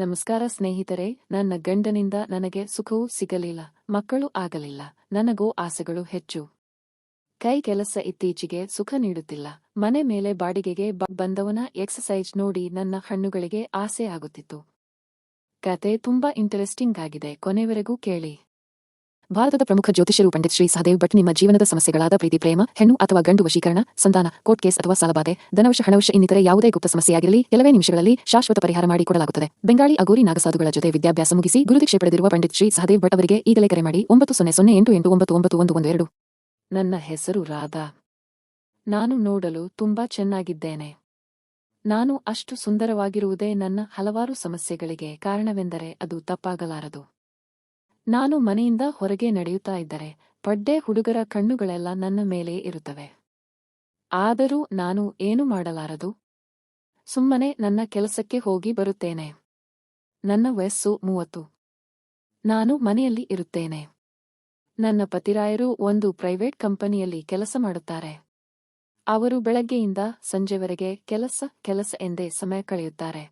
ನಮಸ್ಕಾರ ಸ್ನೇಹಿತರೆ. ನನ್ನ ಗಂಡನಿಂದ ನನಗೆ ಸುಖವೂ ಸಿಗಲಿಲ್ಲ, ಮಕ್ಕಳು ಆಗಲಿಲ್ಲ. ನನಗೋ ಆಸೆಗಳು ಹೆಚ್ಚು. ಕೈ ಕೆಲಸ ಇತ್ತೀಚೆಗೆ ಸುಖ ನೀಡುತ್ತಿಲ್ಲ. ಮನೆ ಮೇಲೆ ಬಾಡಿಗೆಗೆ ಬಂದವನ ಎಕ್ಸಸೈಜ್ ನೋಡಿ ನನ್ನ ಹಣ್ಣುಗಳಿಗೆ ಆಸೆ ಆಗುತ್ತಿತ್ತು. ಕತೆ ತುಂಬಾ ಇಂಟರೆಸ್ಟಿಂಗ್ ಆಗಿದೆ, ಕೊನೆವರೆಗೂ ಕೇಳಿ. ಭಾರತದ ಪ್ರಮುಖ ಜ್ಯೋತಿಷ್ಯರು ಪಂಡಿತ್ ಶ್ರೀ ಸಹದೇವ್ ಭಟ್ ನಿಮ್ಮ ಜೀವನದ ಸಮಸ್ಯೆಗಳಾದ ಪ್ರೀತಿ, ಪ್ರೇಮ, ಹೆಣ್ಣು ಅಥವಾ ಗಂಡು ವಶೀಕರಣ, ಸಂತಾನ, ಕೋರ್ಟ್ ಕೇಸ್ ಅಥವಾ ಸಾಲಬಾಧೆ, ಧನವಶ, ಹಣವಶ ಇನ್ನಿತರೆ ಯಾವುದೇ ಗುಪ್ತ ಸಮಸ್ಯೆಯಾಗಿರಲಿ ಕೆಲವೇ ನಿಮಿಷಗಳಲ್ಲಿ ಶಾಶ್ವತ ಪರಿಹಾರ ಮಾಡಿಕೊಡಲಾಗುತ್ತದೆ. ಬೆಂಗಾಳಿ ಅಗೋರಿ ನಾಗಸಾಧುಗಳ ಜೊತೆ ವಿದ್ಯಾಭ್ಯಾಸ ಮುಗಿಸಿ ಗುರುದೀಕ್ಷೆ ಪಡೆದಿರುವ ಪಂಡಿತ್ ಶ್ರೀ ಸಹದೇವ್ ಭಟ್ ಅವರಿಗೆ ಈಗಲೇ ಕರೆ ಮಾಡಿ 9008899112. ನನ್ನ ಹೆಸರು ರಾಧಾ. ನಾನು ನೋಡಲು ತುಂಬಾ ಚೆನ್ನಾಗಿದ್ದೇನೆ. ನಾನು ಅಷ್ಟು ಸುಂದರವಾಗಿರುವುದೇ ನನ್ನ ಹಲವಾರು ಸಮಸ್ಯೆಗಳಿಗೆ ಕಾರಣವೆಂದರೆ ಅದು ತಪ್ಪಾಗಲಾರದು. ನಾನು ಮನೆಯಿಂದ ಹೊರಗೆ ನಡೆಯುತ್ತಾ ಇದ್ದರೆ ಪಡ್ಡೆ ಹುಡುಗರ ಕಣ್ಣುಗಳೆಲ್ಲ ನನ್ನ ಮೇಲೆ ಇರುತ್ತವೆ. ಆದರೂ ನಾನು ಏನು ಮಾಡಲಾರದು. ಸುಮ್ಮನೆ ನನ್ನ ಕೆಲಸಕ್ಕೆ ಹೋಗಿ ಬರುತ್ತೇನೆ. ನನ್ನ ವಯಸ್ಸು 30. ನಾನು ಮನೆಯಲ್ಲಿ ಇರುತ್ತೇನೆ. ನನ್ನ ಪತಿರಾಯರು ಒಂದು ಪ್ರೈವೇಟ್ ಕಂಪನಿಯಲ್ಲಿ ಕೆಲಸ ಮಾಡುತ್ತಾರೆ. ಅವರು ಬೆಳಗ್ಗೆಯಿಂದ ಸಂಜೆವರೆಗೆ ಕೆಲಸ ಎಂದೇ ಸಮಯ ಕಳೆಯುತ್ತಾರೆ.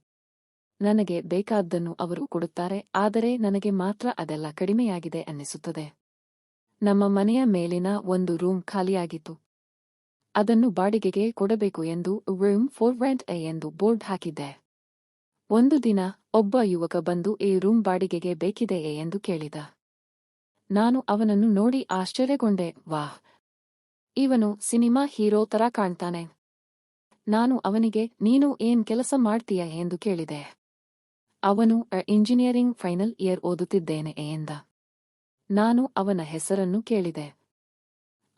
ನನಗೆ ಬೇಕಾದ್ದನ್ನು ಅವರು ಕೊಡುತ್ತಾರೆ, ಆದರೆ ನನಗೆ ಮಾತ್ರ ಅದೆಲ್ಲ ಕಡಿಮೆಯಾಗಿದೆ ಅನ್ನಿಸುತ್ತದೆ. ನಮ್ಮ ಮನೆಯ ಮೇಲಿನ ಒಂದು ರೂಮ್ ಖಾಲಿಯಾಗಿತ್ತು. ಅದನ್ನು ಬಾಡಿಗೆಗೆ ಕೊಡಬೇಕು ಎಂದು ರೂಮ್ ಫಾರ್ ರೆಂಟ್ ಎಂದು ಬೋರ್ಡ್ ಹಾಕಿದ್ದೆ. ಒಂದು ದಿನ ಒಬ್ಬ ಯುವಕ ಬಂದು ಈ ರೂಮ್ ಬಾಡಿಗೆಗೆ ಬೇಕಿದೆಯೇ ಎಂದು ಕೇಳಿದ. ನಾನು ಅವನನ್ನು ನೋಡಿ ಆಶ್ಚರ್ಯಗೊಂಡೆ. ವಾಹ್, ಇವನು ಸಿನಿಮಾ ಹೀರೋ ತರ ಕಾಣ್ತಾನೆ. ನಾನು ಅವನಿಗೆ ನೀನು ಏನ್ ಕೆಲಸ ಮಾಡ್ತೀಯ ಎಂದು ಕೇಳಿದೆ. ಅವನು ಇಂಜಿನಿಯರಿಂಗ್ ಫೈನಲ್ ಇಯರ್ ಓದುತ್ತಿದ್ದೇನೆ ಎಂದ. ನಾನು ಅವನ ಹೆಸರನ್ನು ಕೇಳಿದೆ.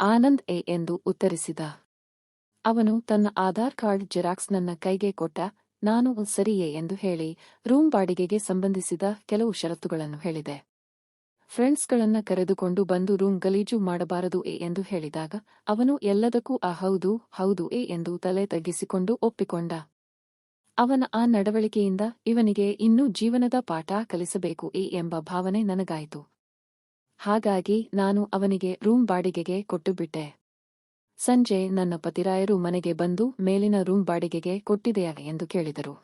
ಆನಂದ್ ಎಂದು ಉತ್ತರಿಸಿದ. ಅವನು ತನ್ನ ಆಧಾರ್ ಕಾರ್ಡ್ ಜೆರಾಕ್ಸ್ ನನ್ನ ಕೈಗೆ ಕೊಟ್ಟ. ನಾನು ಸರಿಯೇ ಎಂದು ಹೇಳಿ ರೂಮ್ ಬಾಡಿಗೆಗೆ ಸಂಬಂಧಿಸಿದ ಕೆಲವು ಷರತ್ತುಗಳನ್ನು ಹೇಳಿದೆ. ಫ್ರೆಂಡ್ಸ್ಗಳನ್ನ ಕರೆದುಕೊಂಡು ಬಂದು ರೂಮ್ ಗಲೀಜು ಮಾಡಬಾರದು ಎಂದು ಹೇಳಿದಾಗ ಅವನು ಎಲ್ಲದಕ್ಕೂ ಹೌದು ಎಂದು ತಲೆ ತಗ್ಗಿಸಿಕೊಂಡು ಒಪ್ಪಿಕೊಂಡ. ಅವನ ಆ ನಡವಳಿಕೆಯಿಂದ ಇವನಿಗೆ ಇನ್ನೂ ಜೀವನದ ಪಾಠ ಕಲಿಸಬೇಕು ಎಂಬ ಭಾವನೆ ನನಗಾಯಿತು. ಹಾಗಾಗಿ ನಾನು ಅವನಿಗೆ ರೂಮ್ ಬಾಡಿಗೆಗೆ ಕೊಟ್ಟುಬಿಟ್ಟೆ. ಸಂಜೆ ನನ್ನ ಪತಿರಾಯರು ಮನೆಗೆ ಬಂದು ಮೇಲಿನ ರೂಮ್ ಬಾಡಿಗೆಗೆ ಕೊಟ್ಟಿದೆಯಾ ಎಂದು ಕೇಳಿದರು.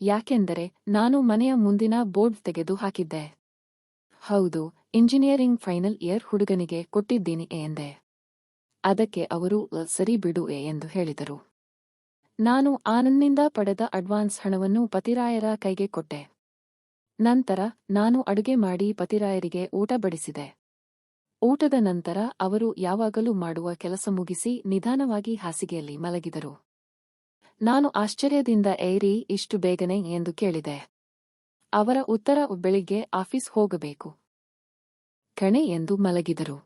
ಯಾಕೆಂದರೆ ನಾನು ಮನೆಯ ಮುಂದಿನ ಬೋರ್ಡ್ ತೆಗೆದು ಹಾಕಿದ್ದೆ. ಹೌದು, ಇಂಜಿನಿಯರಿಂಗ್ ಫೈನಲ್ ಇಯರ್ ಹುಡುಗನಿಗೆ ಕೊಟ್ಟಿದ್ದೀನಿ ಎಂದೆ. ಅದಕ್ಕೆ ಅವರು ಸರಿ ಬಿಡು ಎಂದು ಹೇಳಿದರು. ನಾನು ಆನಂದ್ನಿಂದ ಪಡೆದ ಅಡ್ವಾನ್ಸ್ ಹಣವನ್ನು ಪತಿರಾಯರ ಕೈಗೆ ಕೊಟ್ಟೆ. ನಂತರ ನಾನು ಅಡುಗೆ ಮಾಡಿ ಪತಿರಾಯರಿಗೆ ಊಟ ಬಡಿಸಿದೆ. ಊಟದ ನಂತರ ಅವರು ಯಾವಾಗಲೂ ಮಾಡುವ ಕೆಲಸ ಮುಗಿಸಿ ನಿಧಾನವಾಗಿ ಹಾಸಿಗೆಯಲ್ಲಿ ಮಲಗಿದರು. ನಾನು ಆಶ್ಚರ್ಯದಿಂದ ಏರಿ ಇಷ್ಟು ಬೇಗನೆ ಎಂದು ಕೇಳಿದೆ. ಅವರ ಉತ್ತರ ಬೆಳಿಗ್ಗೆ ಆಫೀಸ್ ಹೋಗಬೇಕು ಕಣೆ ಎಂದು ಮಲಗಿದರು.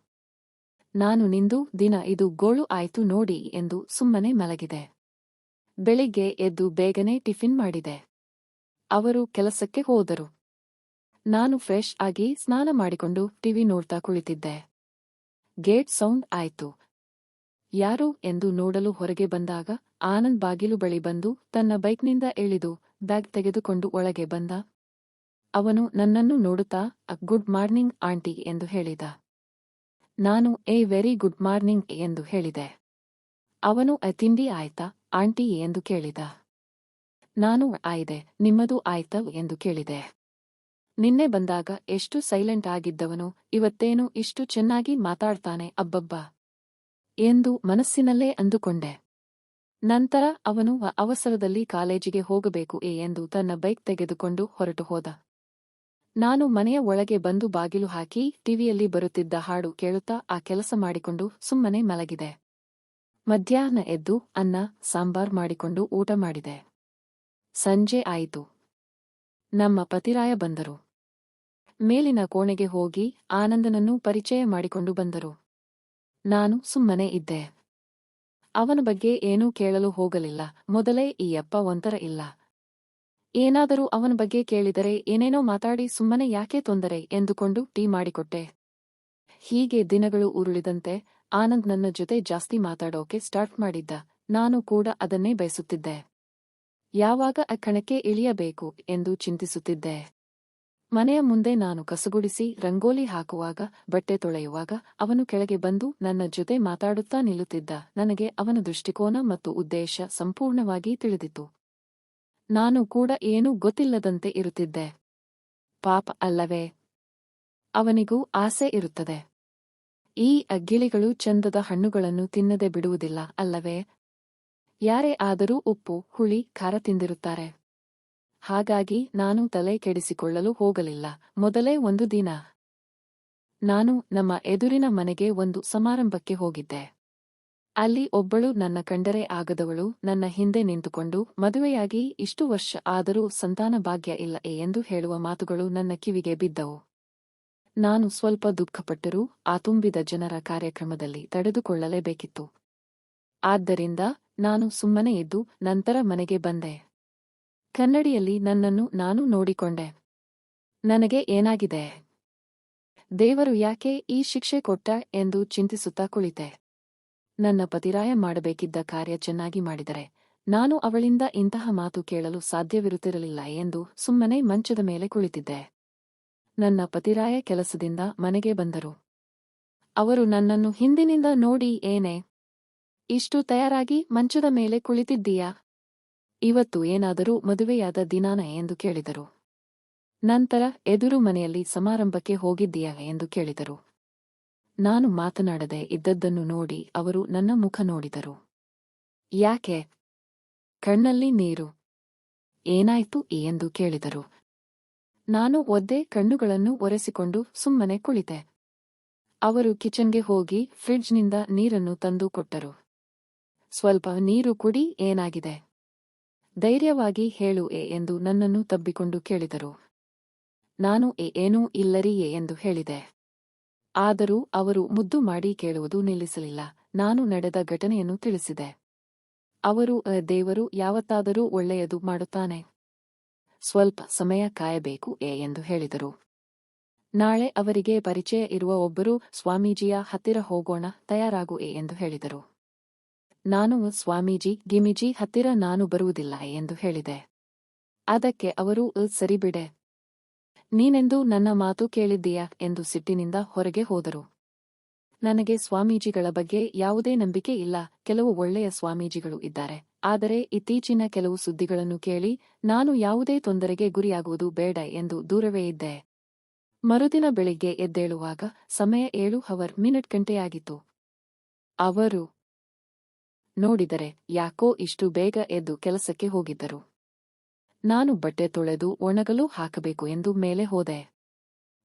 ನಾನು ನಿಂದು ದಿನ ಇದು ಗೋಳು ಆಯ್ತು ನೋಡಿ ಎಂದು ಸುಮ್ಮನೆ ಮಲಗಿದೆ. ಬೆಳಿಗ್ಗೆ ಎದ್ದು ಬೇಗನೆ ಟಿಫಿನ್ ಮಾಡಿದೆ. ಅವರು ಕೆಲಸಕ್ಕೆ ಹೋದರು. ನಾನು ಫ್ರೆಶ್ ಆಗಿ ಸ್ನಾನ ಮಾಡಿಕೊಂಡು ಟಿವಿ ನೋಡ್ತಾ ಕುಳಿತಿದ್ದೆ. ಗೇಟ್ ಸೌಂಡ್ ಆಯ್ತು. ಯಾರು ಎಂದು ನೋಡಲು ಹೊರಗೆ ಬಂದಾಗ ಆನಂದ್ ಬಾಗಿಲು ಬಳಿ ಬಂದು ತನ್ನ ಬೈಕ್ನಿಂದ ಇಳಿದು ಬ್ಯಾಗ್ ತೆಗೆದುಕೊಂಡು ಒಳಗೆ ಬಂದ. ಅವನು ನನ್ನನ್ನು ನೋಡುತ್ತಾ ಗುಡ್ ಮಾರ್ನಿಂಗ್ ಆಂಟಿ ಎಂದು ಹೇಳಿದ. ನಾನು ವೆರಿ ಗುಡ್ ಮಾರ್ನಿಂಗ್ ಎಂದು ಹೇಳಿದೆ. ಅವನು ತಿಂಡಿ ಆಯ್ತಾ ಆಂಟಿ ಎಂದು ಕೇಳಿದ. ನಾನು ಆಯ್ದೆ, ನಿಮ್ಮದು ಆಯ್ತಾ ಎಂದು ಕೇಳಿದೆ. ನಿನ್ನೆ ಬಂದಾಗ ಎಷ್ಟು ಸೈಲೆಂಟ್ ಆಗಿದ್ದವನು ಇವತ್ತೇನು ಇಷ್ಟು ಚೆನ್ನಾಗಿ ಮಾತಾಡ್ತಾನೆ ಅಬ್ಬಬ್ಬಾ ಎಂದು ಮನಸ್ಸಿನಲ್ಲೇ ಅಂದುಕೊಂಡೆ. ನಂತರ ಅವನು ಅವಸರದಲ್ಲಿ ಕಾಲೇಜಿಗೆ ಹೋಗಬೇಕು ಎಂದು ತನ್ನ ಬೈಕ್ ತೆಗೆದುಕೊಂಡು ಹೊರಟು ಹೋದ. ನಾನು ಮನೆಯ ಒಳಗೆ ಬಂದು ಬಾಗಿಲು ಹಾಕಿ ಟಿವಿಯಲ್ಲಿ ಬರುತ್ತಿದ್ದ ಹಾಡು ಕೇಳುತ್ತಾ ಆ ಕೆಲಸ ಮಾಡಿಕೊಂಡು ಸುಮ್ಮನೆ ಮಲಗಿದೆ. ಮಧ್ಯಾಹ್ನ ಎದ್ದು ಅನ್ನ ಸಾಂಬಾರ್ ಮಾಡಿಕೊಂಡು ಊಟ ಮಾಡಿದೆ. ಸಂಜೆ ಆಯಿತು. ನಮ್ಮ ಪತಿರಾಯ ಬಂದರು. ಮೇಲಿನ ಕೋಣೆಗೆ ಹೋಗಿ ಆನಂದನನ್ನು ಪರಿಚಯ ಮಾಡಿಕೊಂಡು ಬಂದರು. ನಾನು ಸುಮ್ಮನೆ ಇದ್ದೆ. ಅವನ ಬಗ್ಗೆ ಏನೂ ಕೇಳಲು ಹೋಗಲಿಲ್ಲ. ಮೊದಲೇ ಈ ಅಪ್ಪ ಒಂಥರ ಇಲ್ಲ. ಏನಾದರೂ ಅವನ ಬಗ್ಗೆ ಕೇಳಿದರೆ ಏನೇನೋ ಮಾತಾಡಿ ಸುಮ್ಮನೆ ಯಾಕೆ ತೊಂದರೆ ಎಂದುಕೊಂಡು ಟೀ ಮಾಡಿಕೊಟ್ಟೆ. ಹೀಗೆ ದಿನಗಳು ಉರುಳಿದಂತೆ ಆನಂದ್ ನನ್ನ ಜೊತೆ ಜಾಸ್ತಿ ಮಾತಾಡೋಕೆ ಸ್ಟಾರ್ಟ್ ಮಾಡಿದ್ದ. ನಾನು ಕೂಡ ಅದನ್ನೇ ಬಯಸುತ್ತಿದ್ದೆ. ಯಾವಾಗ ಕಣಕ್ಕೆ ಇಳಿಯಬೇಕು ಎಂದು ಚಿಂತಿಸುತ್ತಿದ್ದೆ. ಮನೆಯ ಮುಂದೆ ನಾನು ಕಸಗುಡಿಸಿ ರಂಗೋಲಿ ಹಾಕುವಾಗ, ಬಟ್ಟೆ ತೊಳೆಯುವಾಗ ಅವನು ಕೆಳಗೆ ಬಂದು ನನ್ನ ಜೊತೆ ಮಾತಾಡುತ್ತಾ ನಿಲ್ಲುತ್ತಿದ್ದ. ನನಗೆ ಅವನ ದೃಷ್ಟಿಕೋನ ಮತ್ತು ಉದ್ದೇಶ ಸಂಪೂರ್ಣವಾಗಿ ತಿಳಿದಿತ್ತು. ನಾನು ಕೂಡ ಏನೂ ಗೊತ್ತಿಲ್ಲದಂತೆ ಇರುತ್ತಿದ್ದೆ. ಪಾಪ ಅಲ್ಲವೇ? ಅವನಿಗೂ ಆಸೆ ಇರುತ್ತದೆ. ಈ ಗಿಳಿಗಳು ಚಂದದ ಹಣ್ಣುಗಳನ್ನು ತಿನ್ನದೆ ಬಿಡುವುದಿಲ್ಲ ಅಲ್ಲವೇ? ಯಾರೇ ಆದರೂ ಉಪ್ಪು, ಹುಳಿ, ಖಾರ ತಿಂದಿರುತ್ತಾರೆ. ಹಾಗಾಗಿ ನಾನು ತಲೆ ಕೆಡಿಸಿಕೊಳ್ಳಲು ಹೋಗಲಿಲ್ಲ. ಮೊದಲೇ ಒಂದು ದಿನ ನಾನು ನಮ್ಮ ಎದುರಿನ ಮನೆಗೆ ಒಂದು ಸಮಾರಂಭಕ್ಕೆ ಹೋಗಿದ್ದೆ. ಅಲ್ಲಿ ಒಬ್ಬಳು ನನ್ನ ಕಂಡರೆ ಆಗದವಳು ನನ್ನ ಹಿಂದೆ ನಿಂತುಕೊಂಡು ಮದುವೆಯಾಗಿ ಇಷ್ಟು ವರ್ಷ ಆದರೂ ಸಂತಾನ ಭಾಗ್ಯ ಇಲ್ಲ ಎಂದು ಹೇಳುವ ಮಾತುಗಳು ನನ್ನ ಕಿವಿಗೆ ಬಿದ್ದವು. ನಾನು ಸ್ವಲ್ಪ ದುಃಖಪಟ್ಟರೂ ಆ ತುಂಬಿದ ಜನರ ಕಾರ್ಯಕ್ರಮದಲ್ಲಿ ತಡೆದುಕೊಳ್ಳಲೇಬೇಕಿತ್ತು. ಆದ್ದರಿಂದ ನಾನು ಸುಮ್ಮನೆ ಇದ್ದು ನಂತರ ಮನೆಗೆ ಬಂದೆ. ಕನ್ನಡಿಯಲ್ಲಿ ನನ್ನನ್ನು ನಾನು ನೋಡಿಕೊಂಡೆ. ನನಗೆ ಏನಾಗಿದೆ? ದೇವರು ಯಾಕೆ ಈ ಶಿಕ್ಷೆ ಕೊಟ್ಟ ಎಂದು ಚಿಂತಿಸುತ್ತಾ ಕುಳಿತೆ. ನನ್ನ ಪತಿರಾಯ ಮಾಡಬೇಕಿದ್ದ ಕಾರ್ಯ ಚೆನ್ನಾಗಿ ಮಾಡಿದರೆ ನಾನು ಅವಳಿಂದ ಇಂತಹ ಮಾತು ಕೇಳಲು ಸಾಧ್ಯವಿರುತ್ತಿರಲಿಲ್ಲ ಎಂದು ಸುಮ್ಮನೆ ಮಂಚದ ಮೇಲೆ ಕುಳಿತಿದ್ದೆ. ನನ್ನ ಪತಿರಾಯ ಕೆಲಸದಿಂದ ಮನೆಗೆ ಬಂದರು. ಅವರು ನನ್ನನ್ನು ಹಿಂದಿನಿಂದ ನೋಡಿ, ಏನೇ ಇಷ್ಟು ತಯಾರಾಗಿ ಮಂಚದ ಮೇಲೆ ಕುಳಿತಿದ್ದೀಯಾ? ಇವತ್ತು ಏನಾದರೂ ಮದುವೆಯಾದ ದಿನಾನ ಎಂದು ಕೇಳಿದರು. ನಂತರ ಎದುರು ಮನೆಯಲ್ಲಿ ಸಮಾರಂಭಕ್ಕೆ ಹೋಗಿದ್ದೀಯಾ ಎಂದು ಕೇಳಿದರು. ನಾನು ಮಾತನಾಡದೆ ಇದ್ದದ್ದನ್ನು ನೋಡಿ ಅವರು ನನ್ನ ಮುಖ ನೋಡಿದರು. ಯಾಕೆ? ಕಣ್ಣಲ್ಲಿ ನೀರು. ಏನಾಯ್ತು ಎಂದು ಕೇಳಿದರು. ನಾನು ಒದ್ದೆ ಕಣ್ಣುಗಳನ್ನು ಒರೆಸಿಕೊಂಡು ಸುಮ್ಮನೆ ಕುಳಿತೆ. ಅವರು ಕಿಚನ್ಗೆ ಹೋಗಿ ಫ್ರಿಡ್ಜ್ನಿಂದ ನೀರನ್ನು ತಂದು ಕೊಟ್ಟರು. ಸ್ವಲ್ಪ ನೀರು ಕುಡಿ, ಏನಾಗಿದೆ? ಧೈರ್ಯವಾಗಿ ಹೇಳು ಎಂದು ನನ್ನನ್ನು ತಬ್ಬಿಕೊಂಡು ಕೇಳಿದರು. ನಾನು ಏನೂ ಇಲ್ಲರೀ ಎಂದು ಹೇಳಿದೆ. ಆದರೂ ಅವರು ಮುದ್ದು ಮಾಡಿ ಕೇಳುವುದು ನಿಲ್ಲಿಸಲಿಲ್ಲ. ನಾನು ನಡೆದ ಘಟನೆಯನ್ನು ತಿಳಿಸಿದೆ. ಅವರು ದೇವರು ಯಾವತ್ತಾದರೂ ಒಳ್ಳೆಯದು ಮಾಡುತ್ತಾನೆ. ಸ್ವಲ್ಪ ಸಮಯ ಕಾಯಬೇಕು ಎಂದು ಹೇಳಿದರು. ನಾಳೆ ಅವರಿಗೆ ಪರಿಚಯ ಇರುವ ಒಬ್ಬರು ಸ್ವಾಮೀಜಿಯ ಹತ್ತಿರ ಹೋಗೋಣ, ತಯಾರಾಗು ಎಂದು ಹೇಳಿದರು. ನಾನು ಸ್ವಾಮೀಜಿ ಗಿಮಿಜಿ ಹತ್ತಿರ ನಾನು ಬರುವುದಿಲ್ಲ ಎಂದು ಹೇಳಿದೆ. ಅದಕ್ಕೆ ಅವರು ಸರಿಬಿಡೆ, ನೀನೆಂದು ನನ್ನ ಮಾತು ಕೇಳಿದ್ದೀಯಾ ಎಂದು ಸಿಟ್ಟಿನಿಂದ ಹೊರಗೆ ಹೋದರು. ನನಗೆ ಸ್ವಾಮೀಜಿಗಳ ಬಗ್ಗೆ ಯಾವುದೇ ನಂಬಿಕೆ ಇಲ್ಲ. ಕೆಲವು ಒಳ್ಳೆಯ ಸ್ವಾಮೀಜಿಗಳು ಇದ್ದಾರೆ. ಆದರೆ ಇತ್ತೀಚಿನ ಕೆಲವು ಸುದ್ದಿಗಳನ್ನು ಕೇಳಿ ನಾನು ಯಾವುದೇ ತೊಂದರೆಗೆ ಗುರಿಯಾಗುವುದು ಬೇಡ ಎಂದು ದೂರವೇ ಇದ್ದೆ. ಮರುದಿನ ಬೆಳಿಗ್ಗೆ ಎದ್ದೇಳುವಾಗ ಸಮಯ 7 ಗಂಟೆಯಾಗಿತ್ತು. ಅವರು ನೋಡಿದರೆ ಯಾಕೋ ಇಷ್ಟು ಬೇಗ ಎದ್ದು ಕೆಲಸಕ್ಕೆ ಹೋಗಿದ್ದರು. ನಾನು ಬಟ್ಟೆ ತೊಳೆದು ಒಣಗಲು ಹಾಕಬೇಕು ಎಂದು ಮೇಲೆ ಹೋದೆ.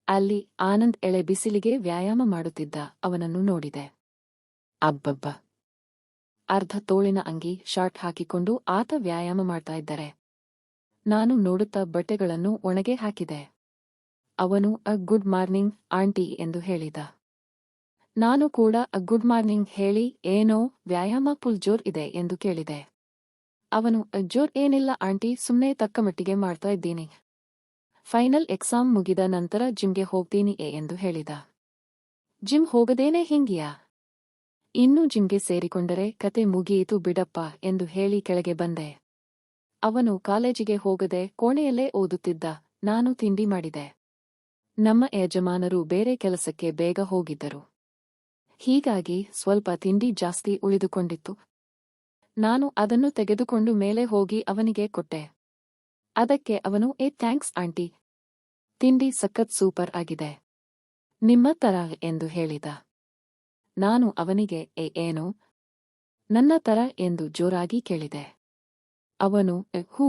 ಅಲ್ಲಿ ಆನಂದ್ ಎಳೆ ಬಿಸಿಲಿಗೆ ವ್ಯಾಯಾಮ ಮಾಡುತ್ತಿದ್ದ. ಅವನನ್ನು ನೋಡಿದೆ. ಅಬ್ಬಬ್ಬ! ಅರ್ಧ ತೋಳಿನ ಅಂಗಿ, ಶಾರ್ಟ್ ಹಾಕಿಕೊಂಡು ಆತ ವ್ಯಾಯಾಮ ಮಾಡ್ತಾ ಇದ್ದರೆ ನಾನು ನೋಡುತ್ತಾ ಬಟ್ಟೆಗಳನ್ನು ಒಣಗೆ ಹಾಕಿದೆ. ಅವನು ಗುಡ್ ಮಾರ್ನಿಂಗ್ ಆಂಟಿ ಎಂದು ಹೇಳಿದ. ನಾನು ಕೂಡ ಗುಡ್ ಮಾರ್ನಿಂಗ್ ಹೇಳಿ, ಏನೋ ವ್ಯಾಯಾಮ ಫುಲ್ ಜೋರ್ ಇದೆ ಎಂದು ಕೇಳಿದೆ. ಅವನು ಜೋರ್ ಏನಿಲ್ಲ ಆಂಟಿ, ಸುಮ್ನೆ ತಕ್ಕಮಟ್ಟಿಗೆ ಮಾಡ್ತಾ ಇದ್ದೀನಿ. ಫೈನಲ್ ಎಕ್ಸಾಮ್ ಮುಗಿದ ನಂತರ ಜಿಮ್ಗೆ ಹೋಗ್ತೀನಿ ಎಂದು ಹೇಳಿದ. ಜಿಮ್ ಹೋಗದೇನೆ ಹಿಂಗಿಯಾ? ಇನ್ನೂ ಜಿಮ್ಗೆ ಸೇರಿಕೊಂಡರೆ ಕತೆ ಮುಗಿಯಿತು ಬಿಡಪ್ಪ ಎಂದು ಹೇಳಿ ಕೆಳಗೆ ಬಂದೆ. ಅವನು ಕಾಲೇಜಿಗೆ ಹೋಗದೆ ಕೋಣೆಯಲ್ಲೇ ಓದುತ್ತಿದ್ದ. ನಾನು ತಿಂಡಿ ಮಾಡಿದೆ. ನಮ್ಮ ಯಜಮಾನರು ಬೇರೆ ಕೆಲಸಕ್ಕೆ ಬೇಗ ಹೋಗಿದ್ದರು. ಹೀಗಾಗಿ ಸ್ವಲ್ಪ ತಿಂಡಿ ಜಾಸ್ತಿ ಉಳಿದುಕೊಂಡಿತ್ತು. ನಾನು ಅದನ್ನು ತೆಗೆದುಕೊಂಡು ಮೇಲೆ ಹೋಗಿ ಅವನಿಗೆ ಕೊಟ್ಟೆ. ಅದಕ್ಕೆ ಅವನು ಥ್ಯಾಂಕ್ಸ್ ಆಂಟಿ, ತಿಂಡಿ ಸಖತ್ ಸೂಪರ್ ಆಗಿದೆ, ನಿಮ್ಮ ತರ ಎಂದು ಹೇಳಿದ. ನಾನು ಅವನಿಗೆ ಏನು ನನ್ನ ತರ ಎಂದು ಜೋರಾಗಿ ಕೇಳಿದೆ. ಅವನು ಹೂ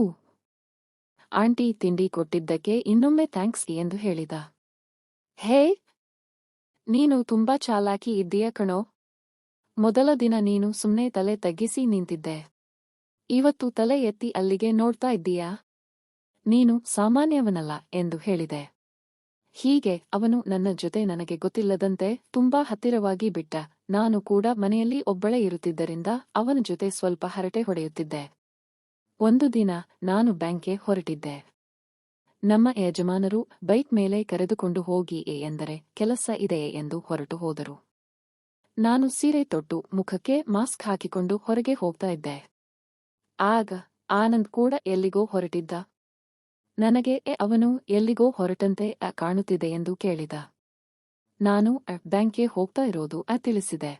ಆಂಟಿ, ತಿಂಡಿ ಕೊಟ್ಟಿದ್ದಕ್ಕೆ ಇನ್ನೊಮ್ಮೆ ಥ್ಯಾಂಕ್ಸ್ ಎಂದು ಹೇಳಿದ. ಹೇ, ನೀನು ತುಂಬಾ ಚಾಲಾಕಿ ಇದ್ದೀಯ ಕಣೋ. ಮೊದಲ ದಿನ ನೀನು ಸುಮ್ನೆ ತಲೆ ತಗ್ಗಿಸಿ ನಿಂತಿದ್ದೆ. ಇವತ್ತು ತಲೆ ಎತ್ತಿ ಅಲ್ಲಿಗೆ ನೋಡ್ತಾ ಇದ್ದೀಯಾ? ನೀನು ಸಾಮಾನ್ಯವನಲ್ಲ ಎಂದು ಹೇಳಿದೆ. ಹೀಗೆ ಅವನು ನನ್ನ ಜೊತೆ ನನಗೆ ಗೊತ್ತಿಲ್ಲದಂತೆ ತುಂಬಾ ಹತ್ತಿರವಾಗಿ ಬಿಟ್ಟ. ನಾನು ಕೂಡ ಮನೆಯಲ್ಲಿ ಒಬ್ಬಳೇ ಇರುತ್ತಿದ್ದರಿಂದ ಅವನ ಜೊತೆ ಸ್ವಲ್ಪ ಹರಟೆ ಹೊಡೆಯುತ್ತಿದ್ದೆ. ಒಂದು ದಿನ ನಾನು ಬ್ಯಾಂಕ್ಗೆ ಹೊರಟಿದ್ದೆ. ನಮ್ಮ ಯಜಮಾನರು ಬೈಕ್ ಮೇಲೆ ಕರೆದುಕೊಂಡು ಹೋಗಿ ಎಂದರೆ ಕೆಲಸ ಇದೆ ಎಂದು ಹೊರಟು ಹೋದರು. ನಾನು ಸೀರೆ ತೊಟ್ಟು ಮುಖಕ್ಕೆ ಮಾಸ್ಕ್ ಹಾಕಿಕೊಂಡು ಹೊರಗೆ ಹೋಗ್ತಾ ಇದ್ದೆ. ಆಗ ಆನಂದ್ ಕೂಡ ಎಲ್ಲಿಗೋ ಹೊರಟಿದ್ದ. ನನಗೆ ಅವನು ಎಲ್ಲಿಗೋ ಹೊರಟಂತೆ ಕಾಣುತ್ತಿದೆ ಎಂದು ಕೇಳಿದ. ನಾನು ಬ್ಯಾಂಕ್ಗೆ ಹೋಗ್ತಾ ಇರೋದು ತಿಳಿಸಿದೆ.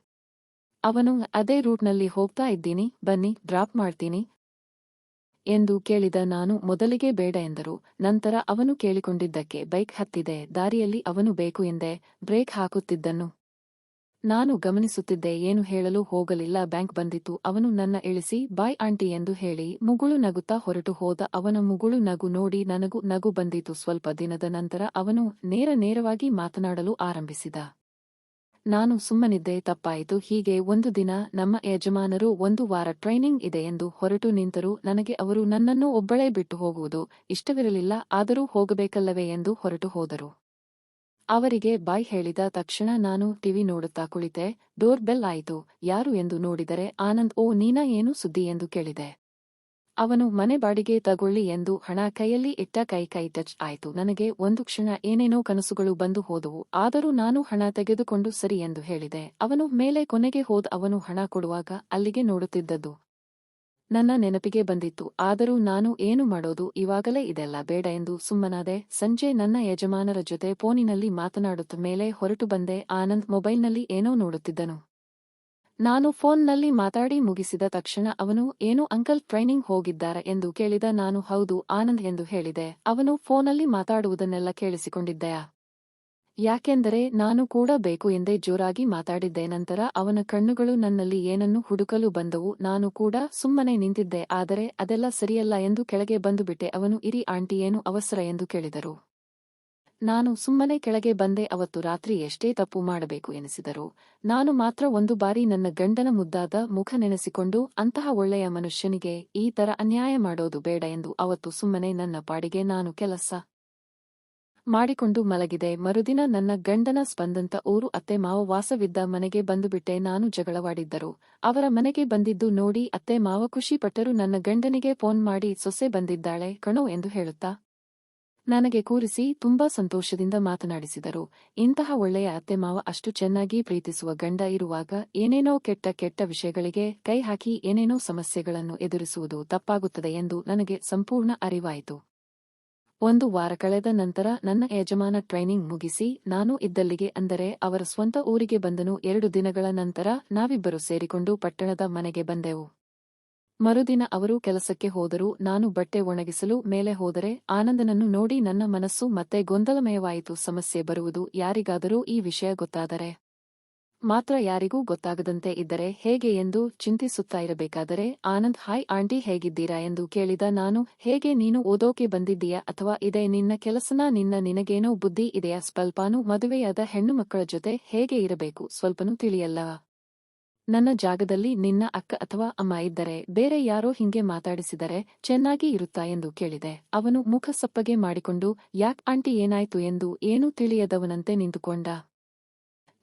ಅವನು ಅದೇ ರೂಟ್ನಲ್ಲಿ ಹೋಗ್ತಾ ಇದ್ದೀನಿ, ಬನ್ನಿ ಡ್ರಾಪ್ ಮಾಡ್ತೀನಿ ಎಂದು ಕೇಳಿದ ನಾನು ಮೊದಲಿಗೆ ಬೇಡ ಎಂದರು. ನಂತರ ಅವನು ಕೇಳಿಕೊಂಡಿದ್ದಕ್ಕೆ ಬೈಕ್ ಹತ್ತಿದೆ. ದಾರಿಯಲ್ಲಿ ಅವನು ಬೇಕು ಎಂದೇ ಬ್ರೇಕ್ ಹಾಕುತ್ತಿದ್ದನು. ನಾನು ಗಮನಿಸುತ್ತಿದ್ದೆ. ಏನು ಹೇಳಲು ಹೋಗಲಿಲ್ಲ. ಬ್ಯಾಂಕ್ ಬಂದಿತು. ಅವನು ನನ್ನ ಇಳಿಸಿ ಬಾಯ್ ಆಂಟಿ ಎಂದು ಹೇಳಿ ಮುಗುಳು ನಗುತ್ತಾ ಹೊರಟು ಹೋದ. ಅವನ ಮುಗುಳು ನಗು ನೋಡಿ ನನಗೂ ನಗು ಬಂದಿತು. ಸ್ವಲ್ಪ ದಿನದ ನಂತರ ಅವನು ನೇರವಾಗಿ ಮಾತನಾಡಲು ಆರಂಭಿಸಿದ. ನಾನು ಸುಮ್ಮನಿದ್ದೆ. ತಪ್ಪಾಯಿತು. ಹೀಗೆ ಒಂದು ದಿನ ನಮ್ಮ ಯಜಮಾನರು 1 ವಾರ ಟ್ರೈನಿಂಗ್ ಇದೆ ಎಂದು ಹೊರಟು ನಿಂತರು. ನನಗೆ ಅವರು ನನ್ನನ್ನು ಒಬ್ಬಳೇ ಬಿಟ್ಟು ಹೋಗುವುದು ಇಷ್ಟವಿರಲಿಲ್ಲ. ಆದರೂ ಹೋಗಬೇಕಲ್ಲವೇ ಎಂದು ಹೊರಟು ಹೋದರು. ಅವರಿಗೆ ಬಾಯ್ ಹೇಳಿದ ತಕ್ಷಣ ನಾನು ಟಿವಿ ನೋಡುತ್ತಾ ಕುಳಿತೆ. ಡೋರ್ ಬೆಲ್ ಆಯಿತು. ಯಾರು ಎಂದು ನೋಡಿದರೆ ಆನಂದ್. ಓ ನೀನಾ, ಏನು ಸುದ್ದಿ ಎಂದು ಕೇಳಿದೆ. ಅವನು ಮನೆ ಬಾಡಿಗೆ ತಗೊಳ್ಳಿ ಎಂದು ಹಣ ಕೈಯಲ್ಲಿ ಇಟ್ಟ. ಕೈ ಟಚ್ ಆಯಿತು. ನನಗೆ ಒಂದು ಕ್ಷಣ ಏನೇನೋ ಕನಸುಗಳು ಬಂದು ಹೋದವು. ಆದರೂ ನಾನು ಹಣ ತೆಗೆದುಕೊಂಡು ಸರಿ ಎಂದು ಹೇಳಿದೆ. ಅವನು ಮೇಲೆ ಕೊನೆಗೆ ಹೋದ. ಅವನು ಹಣ ಕೊಡುವಾಗ ಅಲ್ಲಿಗೆ ನೋಡುತ್ತಿದ್ದದ್ದು ನನ್ನ ನೆನಪಿಗೆ ಬಂದಿತ್ತು. ಆದರೂ ನಾನು ಏನು ಮಾಡೋದು, ಇವಾಗಲೇ ಇದೆಲ್ಲ ಬೇಡ ಎಂದು ಸುಮ್ಮನಾದೆ. ಸಂಜೆ ನನ್ನ ಯಜಮಾನರ ಜೊತೆ ಫೋನಿನಲ್ಲಿ ಮಾತನಾಡುತ್ತ ಮೇಲೆ ಹೊರಟು ಬಂದೆ. ಆನಂದ್ ಮೊಬೈಲ್ನಲ್ಲಿ ಏನೋ ನೋಡುತ್ತಿದ್ದನು. ನಾನು ಫೋನ್ನಲ್ಲಿ ಮಾತಾಡಿ ಮುಗಿಸಿದ ತಕ್ಷಣ ಅವನು, ಏನು ಅಂಕಲ್ ಟ್ರೈನಿಂಗ್ ಹೋಗಿದ್ದಾರಾ ಎಂದು ಕೇಳಿದ. ನಾನು ಹೌದು ಆನಂದ್ ಎಂದು ಹೇಳಿದೆ. ಅವನು ಫೋನಲ್ಲಿ ಮಾತಾಡುವುದನ್ನೆಲ್ಲ ಕೇಳಿಸಿಕೊಂಡಿದ್ದೆಯಾ? ಯಾಕೆಂದರೆ ನಾನು ಕೂಡ ಬೇಕು ಎಂದೇ ಜೋರಾಗಿ ಮಾತಾಡಿದ್ದೆ. ನಂತರ ಅವನ ಕಣ್ಣುಗಳು ನನ್ನಲ್ಲಿ ಏನನ್ನು ಹುಡುಕಲು ಬಂದವು. ನಾನು ಕೂಡ ಸುಮ್ಮನೆ ನಿಂತಿದ್ದೆ. ಆದರೆ ಅದೆಲ್ಲ ಸರಿಯಲ್ಲ ಎಂದು ಕೆಳಗೆ ಬಂದುಬಿಟ್ಟೆ. ಅವನು, ಇರಿ ಆಂಟಿ, ಏನು ಅವಸರ ಎಂದು ಕೇಳಿದರು. ನಾನು ಸುಮ್ಮನೆ ಕೆಳಗೆ ಬಂದೆ. ಅವತ್ತು ರಾತ್ರಿ ಎಷ್ಟೇ ತಪ್ಪು ಮಾಡಬೇಕು ಎನಿಸಿದರು ನಾನು ಮಾತ್ರ ಒಂದು ಬಾರಿ ನನ್ನ ಗಂಡನ ಮುದ್ದಾದ ಮುಖ ನೆನೆಸಿಕೊಂಡು ಅಂತಹ ಒಳ್ಳೆಯ ಮನುಷ್ಯನಿಗೆ ಈ ತರ ಅನ್ಯಾಯ ಮಾಡೋದು ಬೇಡ ಎಂದು ಅವತ್ತು ಸುಮ್ಮನೆ ನನ್ನ ಪಾಡಿಗೆ ನಾನು ಕೆಲಸ ಮಾಡಿಕೊಂಡು ಮಲಗಿದೆ. ಮರುದಿನ ನನ್ನ ಗಂಡನ ಸ್ಪಂದಂತ ಊರು ಅತ್ತೆ ಮಾವ ವಾಸವಿದ್ದ ಮನೆಗೆ ಬಂದುಬಿಟ್ಟೆ. ನಾನು ಜಗಳವಾಡಿದ್ದರು. ಅವರ ಮನೆಗೆ ಬಂದಿದ್ದು ನೋಡಿ ಅತ್ತೆ ಮಾವ ಖುಷಿ ಪಟ್ಟರು. ನನ್ನ ಗಂಡನಿಗೆ ಫೋನ್ ಮಾಡಿ ಸೊಸೆ ಬಂದಿದ್ದಾಳೆ ಕಣೋ ಎಂದು ಹೇಳುತ್ತಾ ನನಗೆ ಕೂರಿಸಿ ತುಂಬಾ ಸಂತೋಷದಿಂದ ಮಾತನಾಡಿಸಿದರು. ಇಂತಹ ಒಳ್ಳೆಯ ಅತ್ತೆ ಮಾವ, ಅಷ್ಟು ಚೆನ್ನಾಗಿ ಪ್ರೀತಿಸುವ ಗಂಡ ಇರುವಾಗ ಏನೇನೋ ಕೆಟ್ಟ ವಿಷಯಗಳಿಗೆ ಕೈ ಹಾಕಿ ಏನೇನೋ ಸಮಸ್ಯೆಗಳನ್ನು ಎದುರಿಸುವುದು ತಪ್ಪಾಗುತ್ತದೆ ಎಂದು ನನಗೆ ಸಂಪೂರ್ಣ ಅರಿವಾಯಿತು. 1 ವಾರ ಕಳೆದ ನಂತರ ನನ್ನ ಯಜಮಾನ ಟ್ರೈನಿಂಗ್ ಮುಗಿಸಿ ನಾನು ಇದ್ದಲ್ಲಿಗೆ, ಅಂದರೆ ಅವರ ಸ್ವಂತ ಊರಿಗೆ ಬಂದನು. 2 ದಿನಗಳ ನಂತರ ನಾವಿಬ್ಬರು ಸೇರಿಕೊಂಡು ಪಟ್ಟಣದ ಮನೆಗೆ ಬಂದೆವು. ಮರುದಿನ ಅವರು ಕೆಲಸಕ್ಕೆ ಹೋದರು. ನಾನು ಬಟ್ಟೆ ಒಣಗಿಸಲು ಮೇಲೆ ಹೋದರೆ ಆನಂದನನ್ನು ನೋಡಿ ನನ್ನ ಮನಸ್ಸು ಮತ್ತೆ ಗೊಂದಲಮಯವಾಯಿತು. ಸಮಸ್ಯೆ ಬರುವುದು ಯಾರಿಗಾದರೂ ಈ ವಿಷಯ ಗೊತ್ತಾದರೆ ಮಾತ್ರ, ಯಾರಿಗೂ ಗೊತ್ತಾಗದಂತೆ ಇದ್ದರೆ ಹೇಗೆ ಎಂದು ಚಿಂತಿಸುತ್ತಾ ಇರಬೇಕಾದರೆ ಆನಂದ್, ಹಾಯ್ ಆಂಟಿ, ಹೇಗಿದ್ದೀರಾ ಎಂದು ಕೇಳಿದ. ನಾನು, ಹೇಗೆ, ನೀನು ಓದೋಕೆ ಬಂದಿದ್ದೀಯಾ ಅಥವಾ ಇದೇ ನಿನ್ನ ಕೆಲಸನಾ? ನಿನಗೇನೋ ಬುದ್ಧಿ ಇದೆಯಾ? ಸ್ವಲ್ಪಾನು ಮದುವೆಯಾದ ಹೆಣ್ಣು ಮಕ್ಕಳ ಜೊತೆ ಹೇಗೆ ಇರಬೇಕು ಸ್ವಲ್ಪನೂ ತಿಳಿಯಲ್ಲವಾ? ನನ್ನ ಜಾಗದಲ್ಲಿ ನಿನ್ನ ಅಕ್ಕ ಅಥವಾ ಅಮ್ಮ ಇದ್ದರೆ, ಬೇರೆ ಯಾರೋ ಹಿಂಗೆ ಮಾತಾಡಿಸಿದರೆ ಚೆನ್ನಾಗಿ ಇರುತ್ತಾ ಎಂದು ಕೇಳಿದೆ. ಅವನು ಮುಖ ಸಪ್ಪಗೆ ಮಾಡಿಕೊಂಡು, ಯಾಕ್ ಆಂಟಿ, ಏನಾಯ್ತು ಎಂದು ಏನೂ ತಿಳಿಯದವನಂತೆ ನಿಂತುಕೊಂಡ.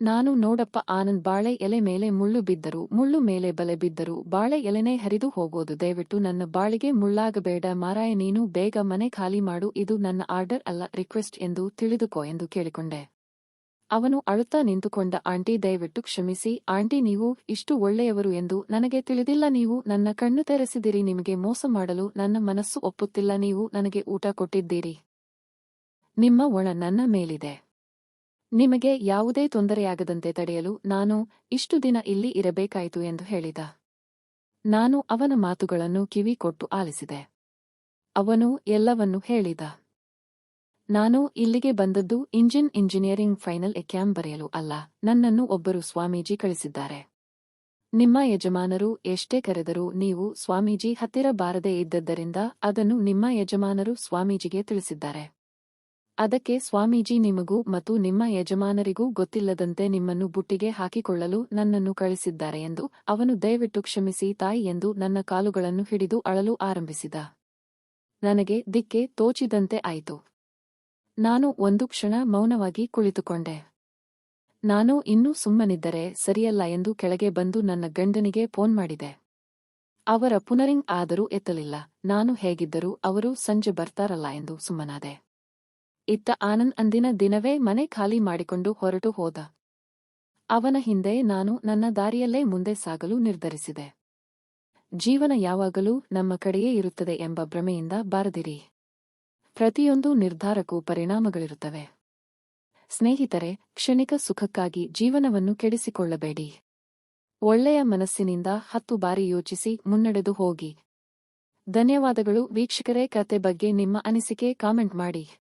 ನಾನು, ನೋಡಪ್ಪ ಆನಂದ್, ಬಾಳೆ ಎಲೆ ಮೇಲೆ ಮುಳ್ಳು ಬಿದ್ದರು, ಮುಳ್ಳು ಮೇಲೆ ಬಲೆ ಬಿದ್ದರು ಬಾಳೆ ಎಲೆನೇ ಹರಿದು ಹೋಗೋದು. ದಯವಿಟ್ಟು ನನ್ನ ಬಾಳಿಗೆ ಮುಳ್ಳಾಗಬೇಡ ಮಾರಾಯ. ನೀನು ಬೇಗ ಮನೆ ಖಾಲಿ ಮಾಡು. ಇದು ನನ್ನ ಆರ್ಡರ್ ಅಲ್ಲ, ರಿಕ್ವೆಸ್ಟ್ ಎಂದು ತಿಳಿದುಕೋ ಎಂದು ಕೇಳಿಕೊಂಡೆ. ಅವನು ಅಳುತ್ತಾ ನಿಂತುಕೊಂಡ. ಆಂಟಿ, ದಯವಿಟ್ಟು ಕ್ಷಮಿಸಿ ಆಂಟಿ, ನೀವು ಇಷ್ಟು ಒಳ್ಳೆಯವರು ಎಂದು ನನಗೆ ತಿಳಿದಿಲ್ಲ. ನೀವು ನನ್ನ ಕಣ್ಣು ತೆರೆಸಿದಿರಿ. ನಿಮಗೆ ಮೋಸ ಮಾಡಲು ನನ್ನ ಮನಸ್ಸು ಒಪ್ಪುತ್ತಿಲ್ಲ. ನೀವು ನನಗೆ ಊಟ ಕೊಟ್ಟಿದ್ದೀರಿ. ನಿಮ್ಮ ಒಣ ನನ್ನ ಮೇಲಿದೆ. ನಿಮಗೆ ಯಾವುದೇ ತೊಂದರೆಯಾಗದಂತೆ ತಡೆಯಲು ನಾನು ಇಷ್ಟು ದಿನ ಇಲ್ಲಿ ಇರಬೇಕಾಯಿತು ಎಂದು ಹೇಳಿದ. ನಾನು ಅವನ ಮಾತುಗಳನ್ನು ಕಿವಿ ಕೊಟ್ಟು ಆಲಿಸಿದೆ. ಅವನು ಎಲ್ಲವನ್ನೂ ಹೇಳಿದ. ನಾನು ಇಲ್ಲಿಗೆ ಬಂದದ್ದು ಇಂಜಿನಿಯರಿಂಗ್ ಫೈನಲ್ ಎಕ್ಸಾಮ್ ಬರೆಯಲು ಅಲ್ಲ. ನನ್ನನ್ನು ಒಬ್ಬರು ಸ್ವಾಮೀಜಿ ಕಳಿಸಿದ್ದಾರೆ. ನಿಮ್ಮ ಯಜಮಾನರು ಎಷ್ಟೇ ಕರೆದರೂ ನೀವು ಸ್ವಾಮೀಜಿ ಹತ್ತಿರ ಬಾರದೇ ಇದ್ದದ್ದರಿಂದ ಅದನ್ನು ನಿಮ್ಮ ಯಜಮಾನರು ಸ್ವಾಮೀಜಿಗೆ ತಿಳಿಸಿದ್ದಾರೆ. ಅದಕ್ಕೆ ಸ್ವಾಮೀಜಿ ನಿಮಗೂ ಮತ್ತು ನಿಮ್ಮ ಯಜಮಾನರಿಗೂ ಗೊತ್ತಿಲ್ಲದಂತೆ ನಿಮ್ಮನ್ನು ಬುಟ್ಟಿಗೆ ಹಾಕಿಕೊಳ್ಳಲು ನನ್ನನ್ನು ಕಳಿಸಿದ್ದಾರೆ ಎಂದು. ಅವನು, ದಯವಿಟ್ಟು ಕ್ಷಮಿಸಿ ತಾಯಿ ಎಂದು ನನ್ನ ಕಾಲುಗಳನ್ನು ಹಿಡಿದು ಅಳಲು ಆರಂಭಿಸಿದ. ನನಗೆ ದಿಕ್ಕೆ ತೋಚಿದಂತೆ ಆಯಿತು. ನಾನು ಒಂದು ಕ್ಷಣ ಮೌನವಾಗಿ ಕುಳಿತುಕೊಂಡೆ. ನಾನು ಇನ್ನೂ ಸುಮ್ಮನಿದ್ದರೆ ಸರಿಯಲ್ಲ ಎಂದು ಕೆಳಗೆ ಬಂದು ನನ್ನ ಗಂಡನಿಗೆ ಫೋನ್ ಮಾಡಿದೆ. ಅವರ ಪುನರಿಂಗ್ ಆದರೂ ಎತ್ತಲಿಲ್ಲ. ನಾನು ಹೇಗಿದ್ದರೂ ಅವರು ಸಂಜೆ ಬರ್ತಾರಲ್ಲ ಎಂದು ಸುಮ್ಮನಾದೆ. ಇತ್ತ ಆನಂದ್ ಅಂದಿನ ದಿನವೇ ಮನೆ ಖಾಲಿ ಮಾಡಿಕೊಂಡು ಹೊರಟು ಹೋದ. ಅವನ ಹಿಂದೆ ನಾನು ನನ್ನ ದಾರಿಯಲ್ಲೇ ಮುಂದೆ ಸಾಗಲು ನಿರ್ಧರಿಸಿದೆ. ಜೀವನ ಯಾವಾಗಲೂ ನಮ್ಮ ಕಡೆಯೇ ಇರುತ್ತದೆ ಎಂಬ ಭ್ರಮೆಯಿಂದ ಬಾರದಿರಿ. ಪ್ರತಿಯೊಂದು ನಿರ್ಧಾರಕ್ಕೂ ಪರಿಣಾಮಗಳಿರುತ್ತವೆ. ಸ್ನೇಹಿತರೆ, ಕ್ಷಣಿಕ ಸುಖಕ್ಕಾಗಿ ಜೀವನವನ್ನು ಕೆಡಿಸಿಕೊಳ್ಳಬೇಡಿ. ಒಳ್ಳೆಯ ಮನಸ್ಸಿನಿಂದ 10 ಬಾರಿ ಯೋಚಿಸಿ ಮುನ್ನಡೆದು ಹೋಗಿ. ಧನ್ಯವಾದಗಳು ವೀಕ್ಷಕರೇ. ಕತೆ ಬಗ್ಗೆ ನಿಮ್ಮ ಅನಿಸಿಕೆ ಕಾಮೆಂಟ್ ಮಾಡಿ.